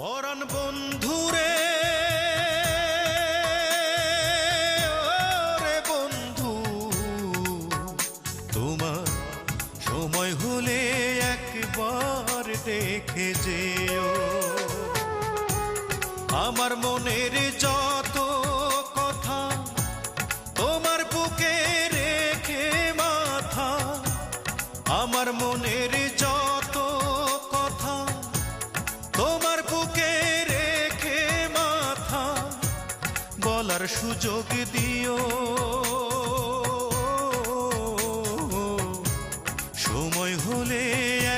পরাণ বন্ধুরে ওরে বন্ধু, তোমার সময় হলে একবার দেখে যেও। আমার মনের যত কথা তোমার বুকে রেখে মাথা, আমার মনের যত কথা তোমার বুকে রেখে মাথা, বলার সুযোগ দিও। সময় হলে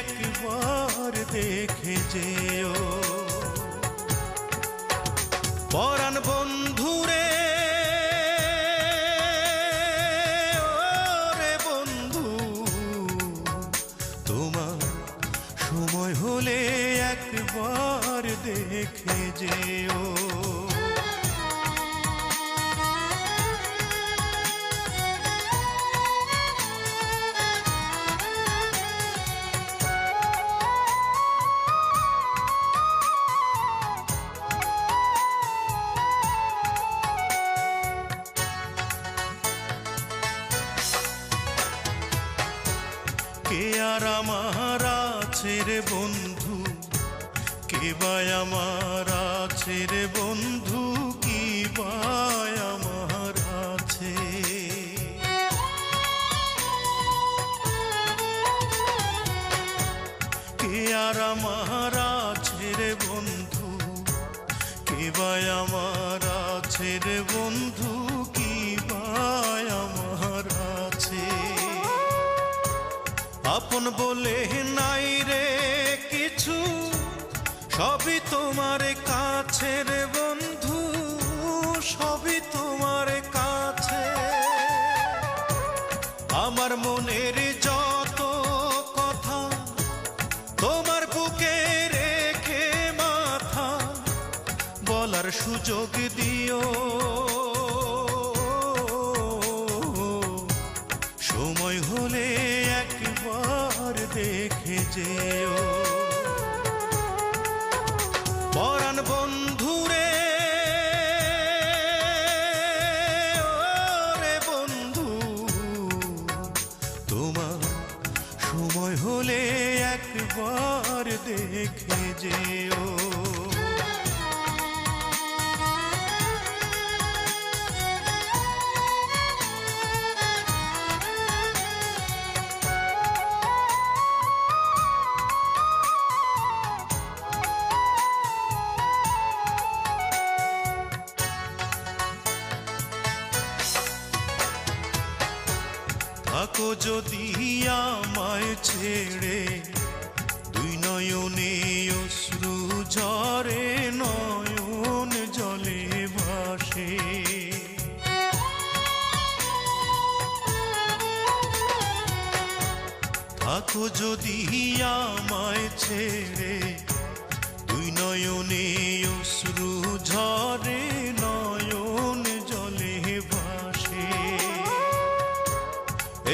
একবার দেখে যেও। পরাণ বন্ধুরে ওরে বন্ধু, তোমার সময় হলে একবার দেখে যেও। কে আর আমার আছে রে বন্ধু, কে বা আমার আছে রে বন্ধু, কি বা আমার আছে। কে আর আমার আছে রে বন্ধু, কে বা আমার আছে রে বন্ধু, কি বা আমার আছে। আপন বলে নাই রে কিছু, সবই তোমার কাছে রে বন্ধু, সবই তোমার কাছে। আমার মনের যত কথা তোমার বুকে রেখে মাথা, বলার সুযোগ দিও। সময় হলে একবার দেখে যেও। পরাণ বন্ধুরে ওরে বন্ধু, তোমার সময় হলে একবার দেখে যেও। থাকো যদি আমায় ছেড়ে, দুই নয়নে অশ্রু ঝরে, নয়ন জলে ভাসে। থাকো যদি আমায় ছেড়ে, দুই নয়নে অশ্রু ঝরে, নয়ন জলে ভাসে।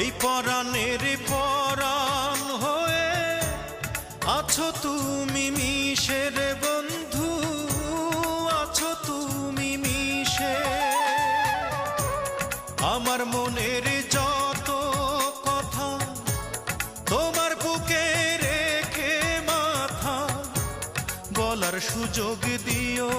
এই পরাণের পরাণ হয়ে আছো তুমি মিশে রে বন্ধু, আছো তুমি মিশে। আমার মনের যত কথা তোমার বুকে রেখে মাথা, বলার সুযোগ দিও।